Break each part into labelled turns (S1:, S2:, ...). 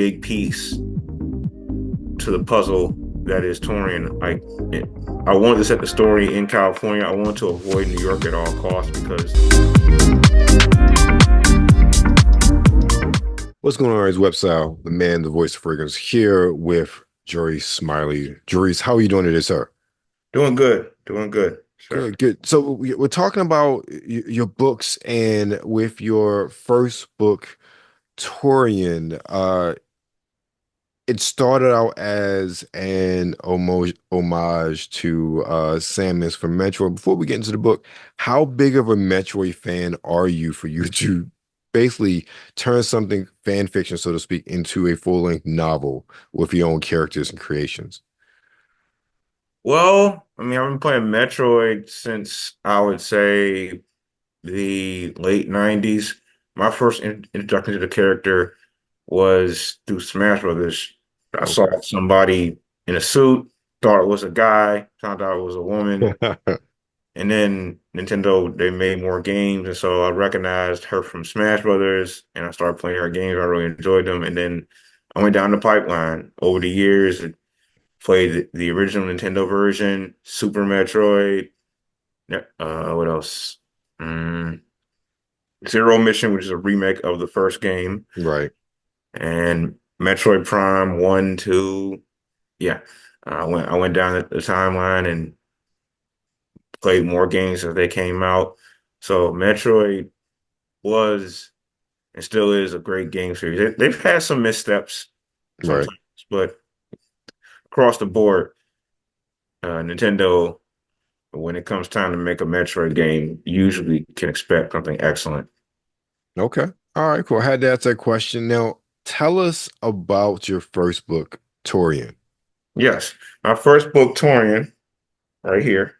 S1: big piece to the puzzle that is Tourian. I wanted to set the story in California. I wanted to avoid New York at all costs because
S2: What's going on? Is Webstyle, the man, the voice of fragrance, here with Jaurice Smiley. Jaurice, how are you doing today, sir?
S1: doing good, sir.
S2: Good, good. So we're talking about your books, and with your first book, Tourian, it started out as an homage to Samus from Metroid. Before we get into the book, how big of a Metroid fan are you for you to basically turn something fan fiction, so to speak, into a full-length novel with your own characters and creations?
S1: Well, I mean, I've been playing Metroid since I would say the late 90s. My first introduction to the character was through Smash Brothers. I saw
S2: Okay.
S1: somebody in a suit, thought it was a guy, found out it was a woman. And then Nintendo, they made more games, and so I recognized her from Smash Brothers, and I started playing her games. I really enjoyed them, and then I went down the pipeline over the years. And played the original Nintendo version, Super Metroid. What else? Mm, Zero Mission, which is a remake of the first game,
S2: Right.
S1: and Metroid Prime 1, 2. Yeah, I went down the timeline and played more games as they came out. So Metroid was and still is a great game series. They've had some missteps
S2: Right.
S1: sometimes, but across the board, Nintendo, when it comes time to make a Metroid game, usually can expect something excellent.
S2: Okay. All right, cool. I had to ask that question. Now, tell us about your first book, Torian.
S1: Yes, my first book, Tourian, right here,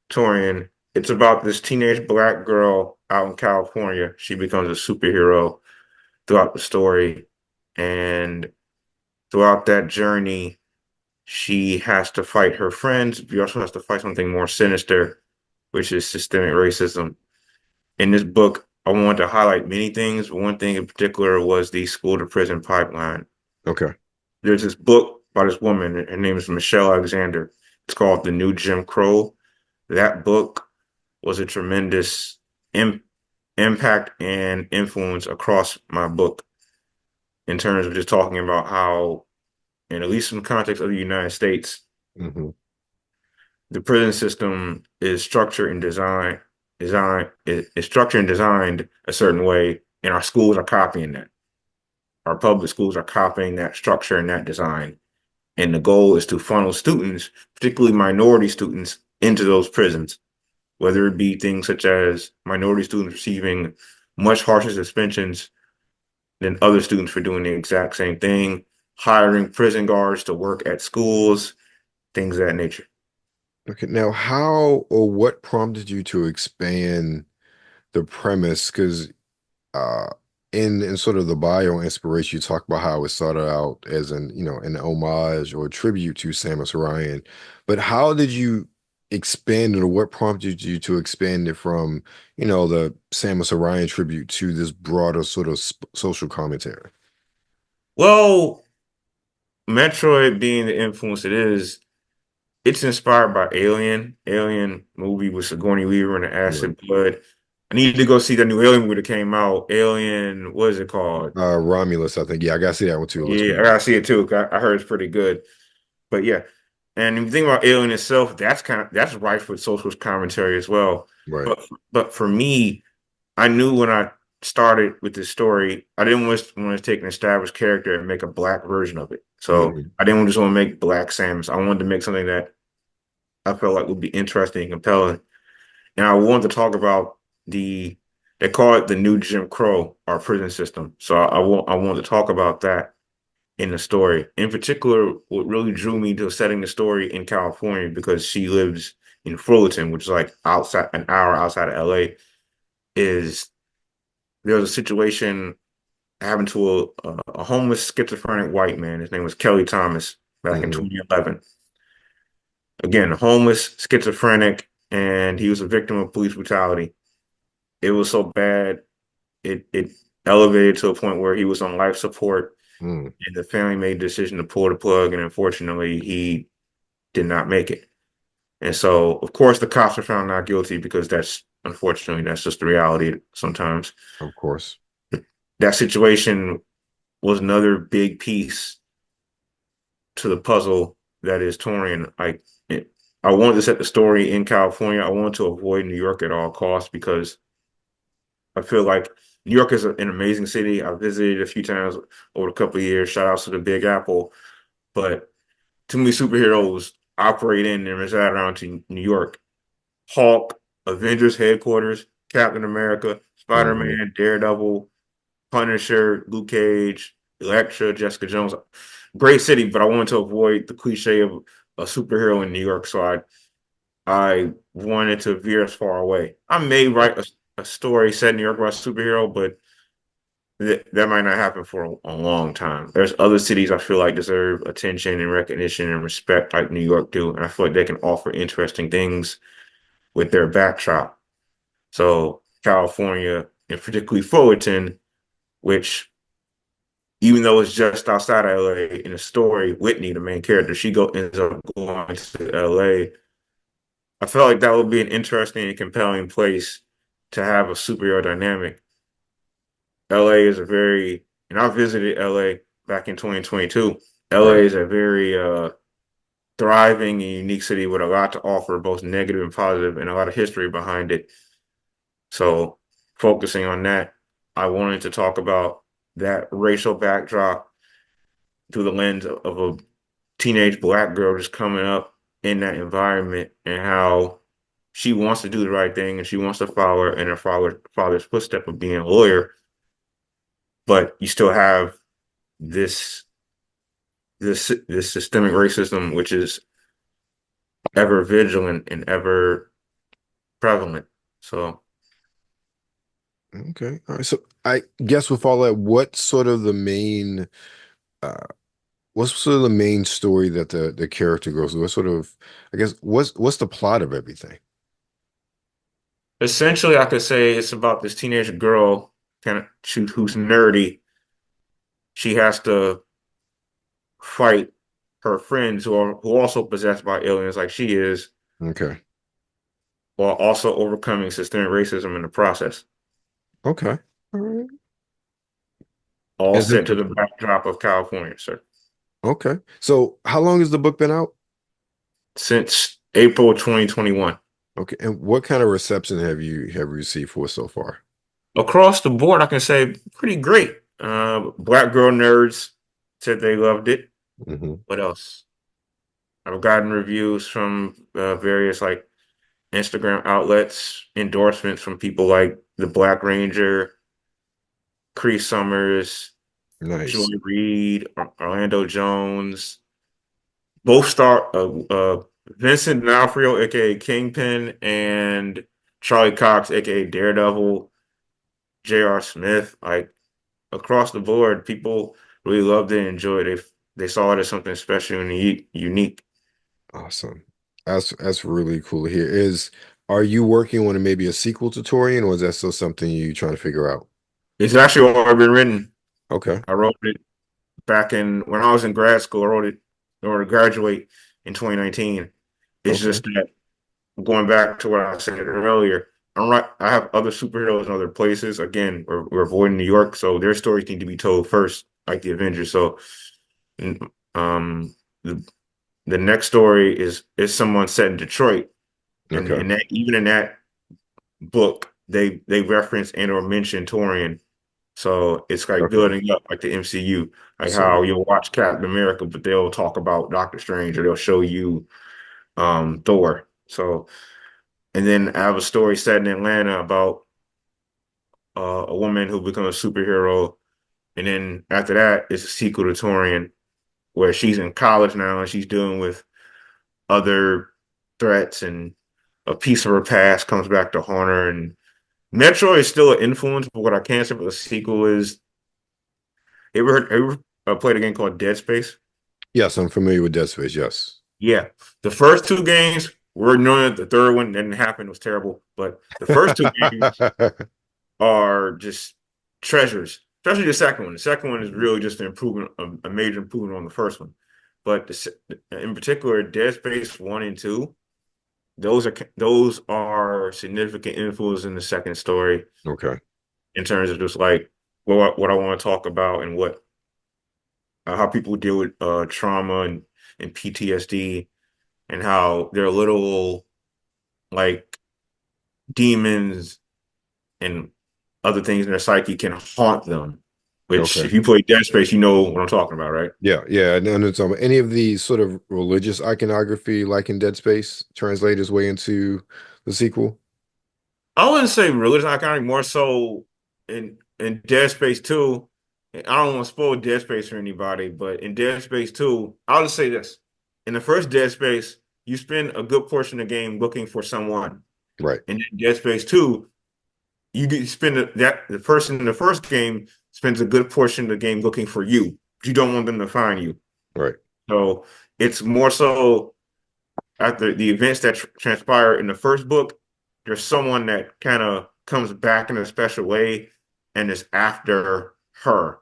S1: Tourian. It's about this teenage black girl out in California. She becomes a superhero throughout the story, and throughout that journey, she has to fight her friends. She also has to fight something more sinister, which is systemic racism. In this book, I wanted to highlight many things. One thing in particular was the school to prison pipeline.
S2: Okay.
S1: There's this book by this woman. Her name is Michelle Alexander. It's called The New Jim Crow. That book was a tremendous im impact and influence across my book in terms of just talking about how, in at least in the context of the United States,
S2: Hmm.
S1: the prison system is structured and is structured and designed a certain way, and our schools are copying that. Our public schools are copying that structure and that design. And the goal is to funnel students, particularly minority students, into those prisons, whether it be things such as minority students receiving much harsher suspensions than other students for doing the exact same thing, hiring prison guards to work at schools, things of that nature.
S2: Okay. Now, how or what prompted you to expand the premise? Because uh, in sort of the bio inspiration, you talk about how it started out as an homage or a tribute to Samus Orion, but how did you expand it, or what prompted you to expand it from, the Samus Orion tribute to this broader sort of social commentary?
S1: Well, Metroid being the influence it is, it's inspired by Alien. Alien movie with Sigourney Weaver and the
S2: Right.
S1: acid blood. I need to go see the new Alien movie that came out. Alien, what is it called?
S2: Romulus, I think. Yeah, I gotta see that one too. It looks
S1: Yeah,
S2: pretty
S1: I
S2: good.
S1: gotta see it too. 'Cause I heard it's pretty good. But yeah, and if you think about Alien itself, that's rife with social commentary as well.
S2: Right.
S1: But for me, I knew when I started with this story, I didn't want to take an established character and make a black version of it. So
S2: Hmm.
S1: I didn't just want to make Black Samus. I wanted to make something that I felt like would be interesting and compelling. And I wanted to talk about they call it the new Jim Crow, our prison system. So I want to talk about that in the story. In particular, what really drew me to setting the story in California because she lives in Fullerton, which is like outside an hour outside of LA, is there was a situation happened to a homeless schizophrenic white man. His name was Kelly Thomas back in
S2: Hmm.
S1: 2011. Again, homeless, schizophrenic, and he was a victim of police brutality. It was so bad, it elevated to a point where he was on life support.
S2: Mm,
S1: and the family made the decision to pull the plug, and unfortunately, he did not make it. And so, of course, the cops are found not guilty because that's unfortunately that's just the reality sometimes.
S2: of course.
S1: That situation was another big piece to the puzzle that is Tourian. I wanted to set the story in California. I wanted to avoid New York at all costs because I feel like New York is an amazing city. I visited a few times over a couple of years. Shout outs to the Big Apple, but too many superheroes operate in and reside around to New York. Hulk, Avengers headquarters, Captain America,
S2: Hmm.
S1: Spider-Man, Daredevil, Punisher, Luke Cage, Elektra, Jessica Jones. Great city, but I wanted to avoid the cliche of a superhero in New York, so I wanted to veer as far away. I may write a story set in New York about a superhero, but that might not happen for a long time. There's other cities I feel like deserve attention and recognition and respect like New York do, and I feel like they can offer interesting things with their backdrop. So California, and particularly Fullerton, which even though it's just outside of LA, in the story, Whitney, the main character, ends up going to LA. I felt like that would be an interesting and compelling place to have a superhero dynamic. LA is a very, and I visited LA back in 2022. LA
S2: Right.
S1: is a very thriving and unique city with a lot to offer, both negative and positive, and a lot of history behind it. So, focusing on that, I wanted to talk about that racial backdrop through the lens of a teenage black girl just coming up in that environment and how she wants to do the right thing and she wants to follow in her father's footstep of being a lawyer, but you still have this this systemic racism which is ever vigilant and ever prevalent. So
S2: Okay. All right. So I guess with all that, uh what's sort of the main story that the character goes through? What sort of I guess what's the plot of everything?
S1: essentially, I could say it's about this teenage girl kind of who's nerdy. She has to fight her friends who are also possessed by aliens like she is,
S2: Okay.
S1: while also overcoming systemic racism in the process.
S2: Okay. All right.
S1: All
S2: Is it
S1: set to the backdrop of California, sir.
S2: okay? So how long has the book been out?
S1: Since April 2021.
S2: Okay. And what kind of reception have you received for it so far?
S1: Across the board, I can say pretty great. Black girl nerds said they loved it.
S2: Hmm.
S1: What else? I've gotten reviews from various like Instagram outlets, endorsements from people like the Black Ranger, Cree Summers, Joy
S2: Nice.
S1: Reid, Orlando Jones, both star Vincent D'Onofrio, aka Kingpin, and Charlie Cox, aka Daredevil, J.R. Smith. Like across the board, people really loved it and enjoyed it. They saw it as something special and unique.
S2: Awesome. That's really cool to hear. Are you working on maybe a sequel to Torian, or is that still something you trying to figure out?
S1: It's actually already been written.
S2: Okay.
S1: I wrote it back in when I was in grad school. I wrote it in order to graduate in 2019. It's
S2: Okay.
S1: just that going back to what I said earlier, I have other superheroes in other places. Again, we're avoiding New York, so their stories need to be told first, like the Avengers. So, um, the the next story is someone set in Detroit, and
S2: Okay.
S1: that even in that book, they reference and or mention Tourian. So it's like
S2: Okay.
S1: building up like the MCU, like how
S2: So,
S1: you'll watch Captain America, but they'll talk about Doctor Strange or they'll show you Thor. So and then I have a story set in Atlanta about a woman who becomes a superhero. And then after that, it's a sequel to Torian, where she's in college now and she's dealing with other threats and a piece of her past comes back to haunt her. And Metroid is still an influence, but what I can say for the sequel is, ever played a game called Dead Space?
S2: yes, I'm familiar with Dead Space. Yes.
S1: Yeah. The first two games were ignoring it. The third one didn't happen. It was terrible. But the first two games are just treasures, especially the second one. The second one is really just an improvement, a major improvement on the first one. But in particular, Dead Space 1 and 2, those are significant influence in the second story
S2: Okay.
S1: in terms of just like what I want to talk about and what how people deal with trauma and PTSD and how their little like demons and other things in their psyche can haunt them. Which,
S2: Okay.
S1: if you play Dead Space, you know what I'm talking about, right?
S2: Yeah, yeah. And it's any of the sort of religious iconography, like in Dead Space, translate its way into the sequel?
S1: I wouldn't say religious iconic, more so in Dead Space 2. I don't want to spoil Dead Space for anybody, but in Dead Space 2, I'll just say this. In the first Dead Space, you spend a good portion of the game looking for someone.
S2: Right,
S1: In Dead Space 2, the person in the first game spends a good portion of the game looking for you. You don't want them to find you.
S2: right,
S1: So it's more so after the events that transpire in the first book, there's someone that kind of comes back in a special way and is after her.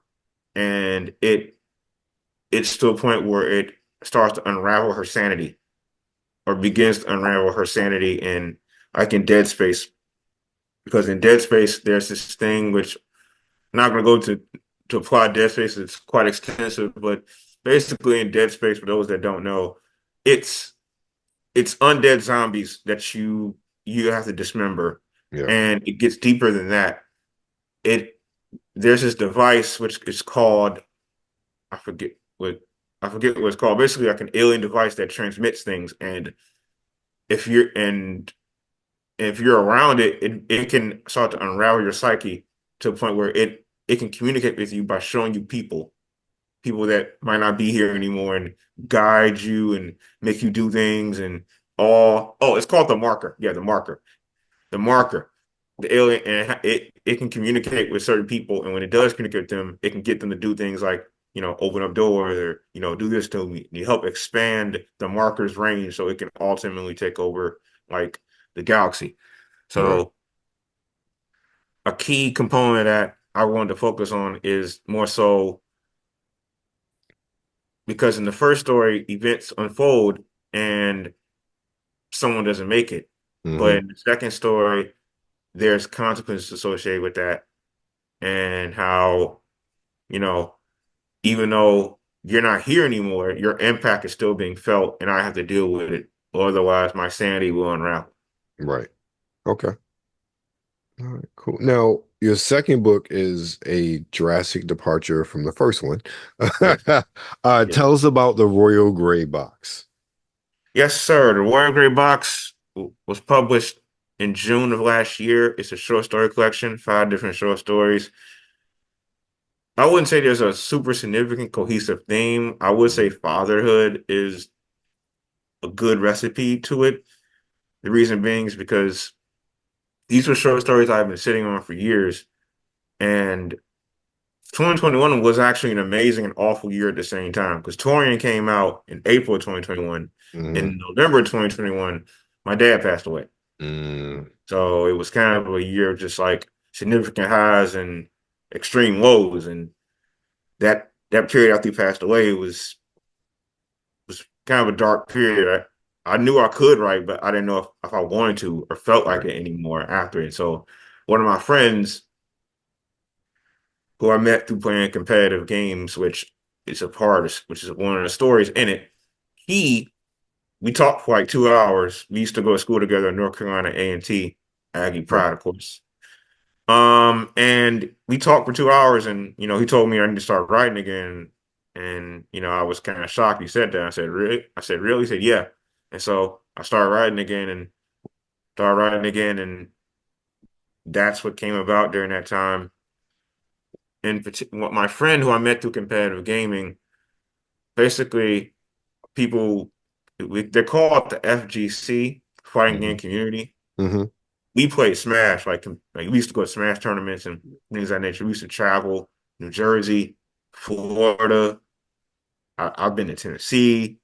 S1: And it's to a point where it starts to unravel her sanity or begins to unravel her sanity in like in Dead Space. Because in Dead Space, there's this thing which I'm not going to go to apply Dead Space. It's quite extensive, but basically in Dead Space, for those that don't know, it's it's undead zombies that you have to dismember,
S2: yeah,
S1: and it gets deeper than that. It There's this device which is called I forget what I forget what it's called. Basically, like an alien device that transmits things, and if you're and if you're around it, it can start to unravel your psyche to a point where it can communicate with you by showing you people that might not be here anymore and guide you and make you do things and all. Oh, it's called the marker. Yeah, the marker, the alien, and it can communicate with certain people. And when it does communicate with them, it can get them to do things like, open up doors or, do this to me. You help expand the marker's range so it can ultimately take over like the galaxy.
S2: right.
S1: So a key component that I wanted to focus on is more so because in the first story, events unfold and someone doesn't make it. But
S2: Hmm.
S1: in the second story, there's consequences associated with that and how, you know, even though you're not here anymore, your impact is still being felt and I have to deal with it. Or otherwise my sanity will unravel.
S2: Right. Okay. All right, cool. Now, your second book is a drastic departure from the first one.
S1: Yes. Yes.
S2: Tell us about the Royal Gray Box.
S1: Yes, sir. The Warrior Gray Box was published in June of last year. It's a short story collection, five different short stories. I wouldn't say there's a super significant cohesive theme. I would say
S2: Mhm.
S1: fatherhood is a good recipe to it. The reason being is because these were short stories I've been sitting on for years, and 2021 was actually an amazing and awful year at the same time because Tourian came out in April of 2021.
S2: Mhm.
S1: In November of 2021, my dad passed away.
S2: Mm,
S1: So it was kind of a year of just like significant highs and extreme lows. And that period after he passed away was kind of a dark period. I knew I could write, but I didn't know if I wanted to or felt like
S2: right.
S1: it anymore after it. So one of my friends who I met through playing competitive games, which is one of the stories in it, he we talked for like 2 hours. We used to go to school together in North Carolina A&T, Aggie
S2: Okay.
S1: Pride, of course. And we talked for 2 hours, and he told me I need to start writing again. And I was kind of shocked he said that. I said, "Really?" I said, "Really?" He said, "Yeah." And so I started writing again, and that's what came about during that time. And my friend who I met through competitive gaming, basically, people they're called the FGC, Fighting
S2: Hmm.
S1: Game Community.
S2: Hmm.
S1: We played Smash, like we used to go to Smash tournaments and things like that nature. We used to travel New Jersey, Florida. I've been to Tennessee,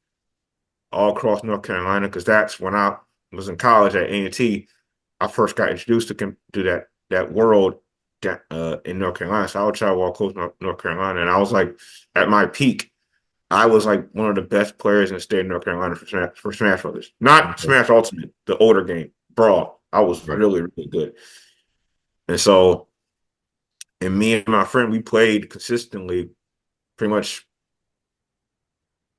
S1: all across North Carolina, because that's when I was in college at A&T. I first got introduced to that world, in North Carolina. So I would travel all across North Carolina, and I was like at my peak. I was like one of the best players in the state of North Carolina for Smash Brothers. Not
S2: Okay.
S1: Smash Ultimate, the older game, Brawl. I was
S2: Right.
S1: really, really good. And so, and me and my friend, we played consistently, pretty much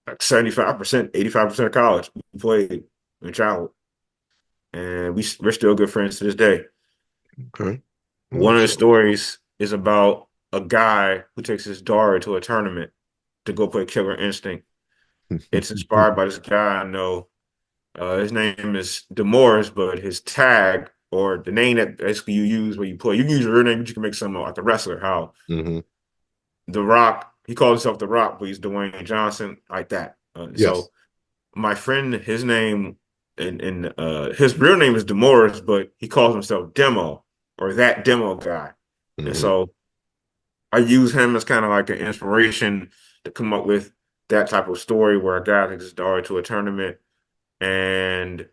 S1: like 75%, 85% of college. We played and traveled. And we're still good friends to this day.
S2: Okay.
S1: One of the
S2: So,
S1: stories is about a guy who takes his daughter to a tournament to go play Killer Instinct. It's inspired by this guy I know. His name is Demores, but his tag or the name that basically you use when you play, you can use your real name, but you can make something like a wrestler. How
S2: hmm
S1: The Rock, he calls himself The Rock, but he's Dwayne Johnson, like that.
S2: Yes.
S1: So my friend, his name and his real name is Demores, but he calls himself Demo or that Demo guy. And
S2: hmm
S1: so I use him as kind of like an inspiration to come up with that type of story where a guy takes his daughter to a tournament and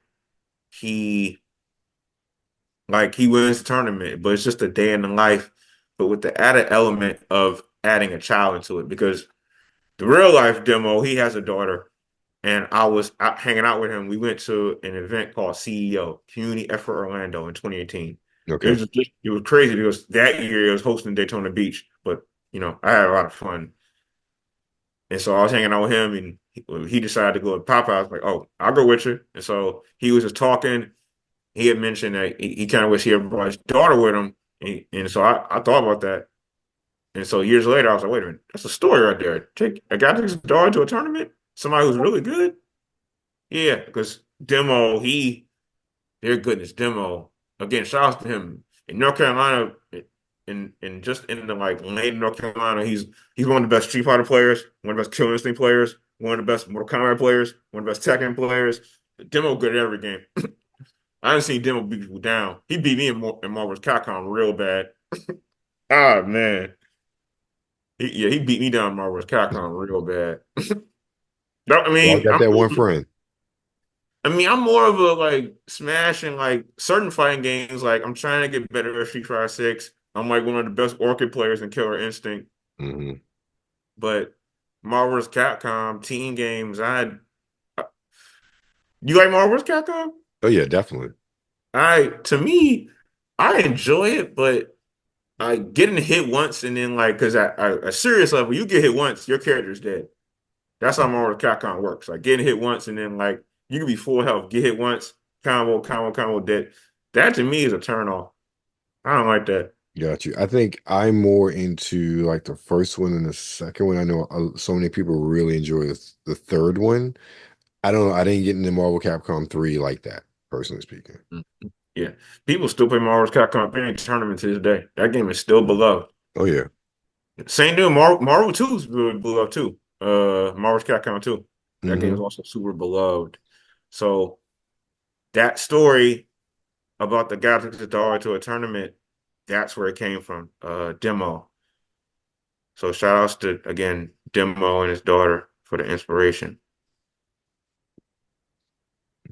S1: he he wins the tournament, but it's just a day in the life, but with the added element of adding a child into it because the real life demo, he has a daughter, and I was out hanging out with him. We went to an event called CEO Community Effort Orlando in 2018.
S2: Okay.
S1: It was crazy because that year it was hosting Daytona Beach, but I had a lot of fun, and so I was hanging out with him, and he decided to go to Popeye. I was like, "Oh, I'll go with you," and so he was just talking. He had mentioned that he kind of wish he ever brought his daughter with him, and so I thought about that. And so years later, I was like, wait a minute, that's a story right there. Take a guy takes his daughter to a tournament, somebody who's really good. Yeah, because Demo, their goodness, Demo. Again, shout out to him. In North Carolina, in just in the like lane North Carolina, he's one of the best Street Fighter players, one of the best Killer Instinct players, one of the best Mortal Kombat players, one of the best Tekken players. Demo good at every game. I didn't see Demo beat people down. He beat me in Marvel's Capcom real bad. Ah man, he beat me down in Marvel's Capcom real bad. No,
S2: Well, I got that one friend.
S1: I'm more of a like Smash and like certain fighting games. Like I'm trying to get better at Street Fighter 6. I'm like one of the best Orchid players in Killer Instinct.
S2: hmm
S1: But Marvel's Capcom team games, you like Marvel's Capcom?
S2: Oh yeah, definitely.
S1: To me, I enjoy it, but getting hit once and then like because at a serious level, you get hit once, your character's dead. That's how Marvel Capcom works. Like getting hit once and then like you can be full health, get hit once, combo, dead. That to me is a turn off. I don't like that.
S2: Got you. I think I'm more into like the first one and the second one. I know so many people really enjoy the third one. I don't know. I didn't get into Marvel Capcom 3 like that, personally speaking.
S1: Mm. Yeah. People still play Marvel Capcom in tournament to this day. That game is still beloved.
S2: Oh yeah.
S1: Same deal, Marvel 2 is really beloved too. Marvel's Capcom 2. That game is
S2: hmm
S1: also super beloved. So that story about the guy who took his daughter to a tournament, that's where it came from. Demo. So shout outs to again Demo and his daughter for the inspiration.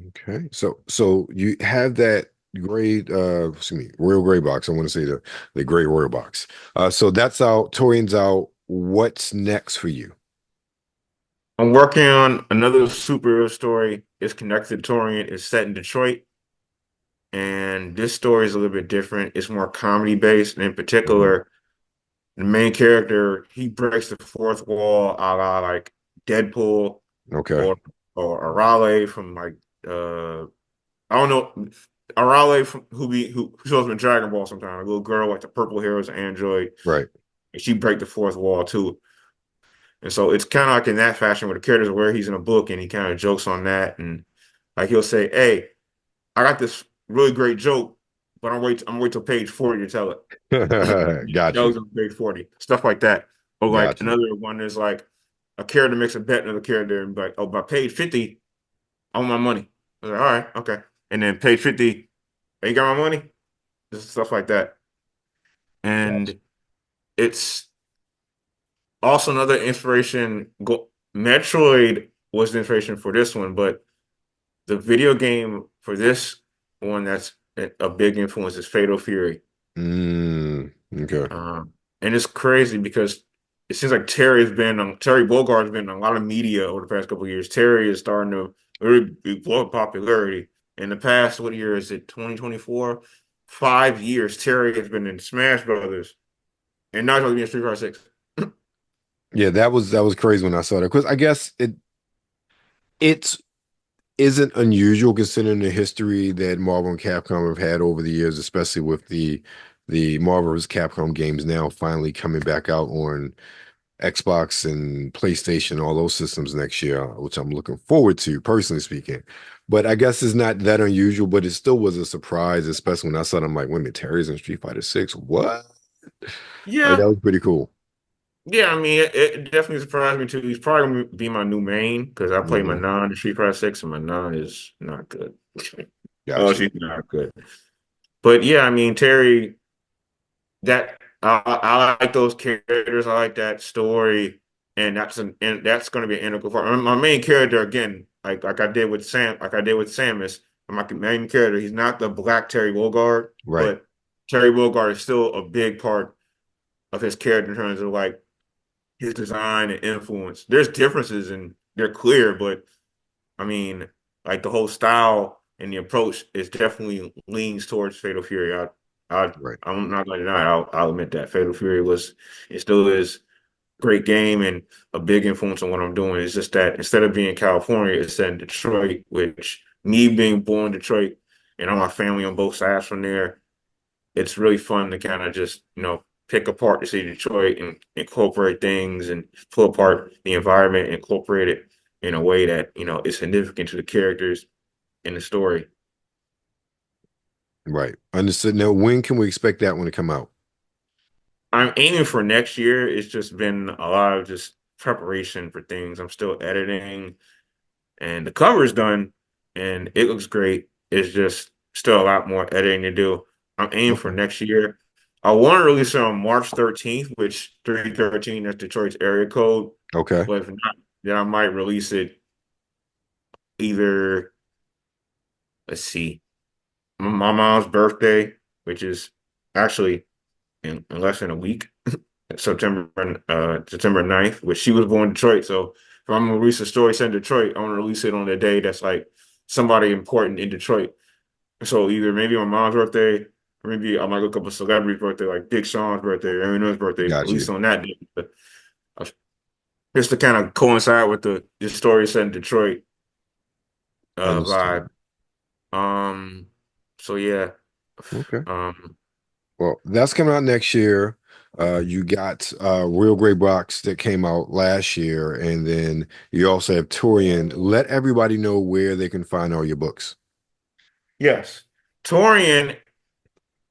S2: Okay. So you have that grade excuse me, Royal Gray box. I want to say the gray Royal box. So that's out, Torian's out. What's next for you?
S1: I'm working on another superhero story. It's connected to Tourian. It's set in Detroit, and this story is a little bit different. It's more comedy based, and in
S2: Mhm.
S1: particular, the main character he breaks the fourth wall, a la like Deadpool
S2: Okay.
S1: or Arale from like I don't know Arale from who shows up in Dragon Ball sometimes. A little girl like the purple hair is an android,
S2: Right.
S1: and she break the fourth wall too. And so it's kind of like in that fashion where the characters where he's in a book and he kind of jokes on that and like he'll say, "Hey, I got this really great joke, but I'm wait till page 40 to tell it."
S2: Got
S1: That
S2: you.
S1: was on page 40. Stuff like that. Or like
S2: Got you.
S1: another one is like a character makes a bet with another character and be like, oh, by page 50, I want my money. I was like, all right, okay. And then page 50, hey, you got my money? Just stuff like that.
S2: Got
S1: And it's also another inspiration. Metroid was the inspiration for this one, but the video game for this one that's a big influence is Fatal Fury.
S2: you. Okay.
S1: And it's crazy because it seems like Terry Bogard has been on a lot of media over the past couple of years. Terry is starting to really blow up popularity. In the past, what year is it? 2024? 5 years, Terry has been in Smash Brothers, and now he's going to be in Street Fighter 6.
S2: Yeah, that was crazy when I saw that because I guess it isn't unusual considering the history that Marvel and Capcom have had over the years, especially with the Marvel vs. Capcom games now finally coming back out on Xbox and PlayStation, all those systems next year, which I'm looking forward to, personally speaking. But I guess it's not that unusual, but it still was a surprise, especially when I saw them like, wait a minute, Terry's in Street Fighter 6. What? Like that
S1: Yeah,
S2: was pretty cool.
S1: yeah. I mean, it definitely surprised me too. He's probably going to be my new main because I play my
S2: Hmm.
S1: non in Street Fighter 6, and my non is not good. Oh,
S2: Gotcha.
S1: she's not good. But yeah, I mean, Terry. I like those characters. I like that story, and that's going to be an integral part. My main character again, like I did with Samus, my main character. He's not the Black Terry Bogard,
S2: Right.
S1: but Terry Bogard is still a big part of his character in terms of like his design and influence. There's differences and they're clear, but I mean, like the whole style and the approach is definitely leans towards Fatal Fury. I,
S2: Right.
S1: I'm not going to deny. I'll admit that Fatal Fury it still is a great game and a big influence on what I'm doing. It's just that instead of being California, it's set in Detroit, which me being born in Detroit and all my family on both sides from there, it's really fun to kind of just, pick apart the city of Detroit and incorporate things and pull apart the environment and incorporate it in a way that, is significant to the characters in the story.
S2: Right. Understood. Now, when can we expect that one to come out?
S1: I'm aiming for next year. It's just been a lot of just preparation for things. I'm still editing and the cover is done and it looks great. It's just still a lot more editing to do. I'm aiming for
S2: Okay.
S1: next year. I want to release it on March 13th, which 313 is Detroit's area code.
S2: Okay.
S1: But if not, then I might release it either, let's see, my mom's birthday, which is actually in less than a week, September 9th, which she was born in Detroit. So if I'm gonna release a story set in Detroit, I want to release it on the day that's like somebody important in Detroit. So either maybe my mom's birthday, or maybe I might look up a celebrity's birthday, like Big Sean's birthday or Eminem's birthday,
S2: Got
S1: release
S2: you.
S1: on that day. But just to kind of coincide with the story set in Detroit vibe.
S2: Understood.
S1: Um, so yeah.
S2: Okay.
S1: Um,
S2: Well, that's coming out next year. You got Real Grey Box that came out last year, and then you also have Tourian. Let everybody know where they can find all your books.
S1: yes. Tourian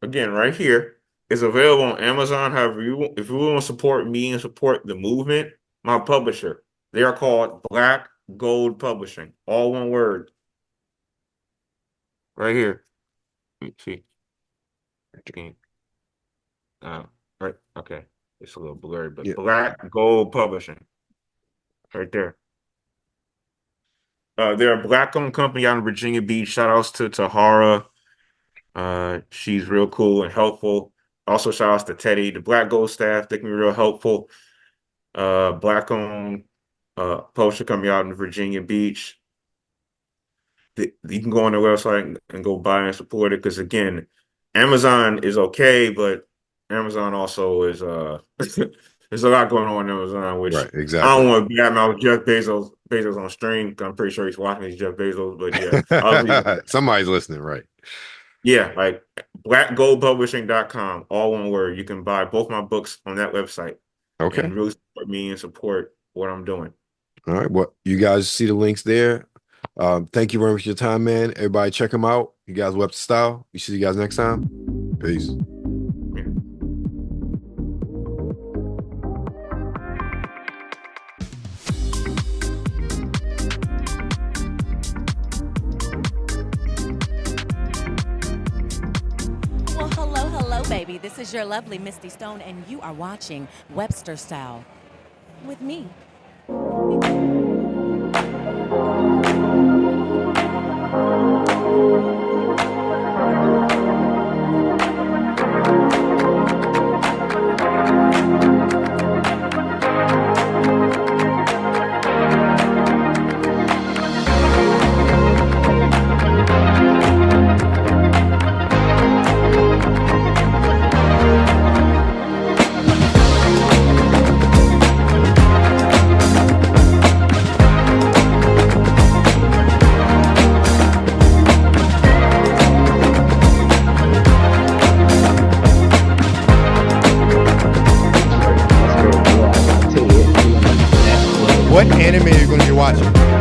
S1: again, right here, is available on Amazon. However, if you want to support me and support the movement, my publisher, they are called Black Gold Publishing. All one word, right here. Let me see. Okay. Uh, right. Okay. It's a little blurry, but
S2: Yeah.
S1: Black Gold Publishing, right there. They're a black-owned company out in Virginia Beach. Shout outs to Tahara. She's real cool and helpful. Also, shout outs to Teddy, the Black Gold staff. They can be real helpful. Black owned publisher coming out in Virginia Beach. You can go on their website and go buy and support it because again, Amazon is okay, but Amazon also is there's a lot going on Amazon, which
S2: Right.
S1: I don't
S2: Exactly.
S1: want to badmouth Jeff Bezos on stream. 'Cause I'm pretty sure he's watching these Jeff Bezos, but yeah, I'll leave it.
S2: Somebody's listening, right?
S1: Yeah, like blackgoldpublishing.com, all one word. You can buy both my books on that website
S2: Okay.
S1: and really support me and support what I'm doing.
S2: All right. Well, you guys see the links there. Thank you very much for your time, man. Everybody check them out. You guys Web Style. We see you guys next time. Peace.
S1: Yeah.
S3: Well, hello, hello, baby. This is your lovely Misty Stone, and you are watching Webster Style with me.
S4: what anime are you going to be watching?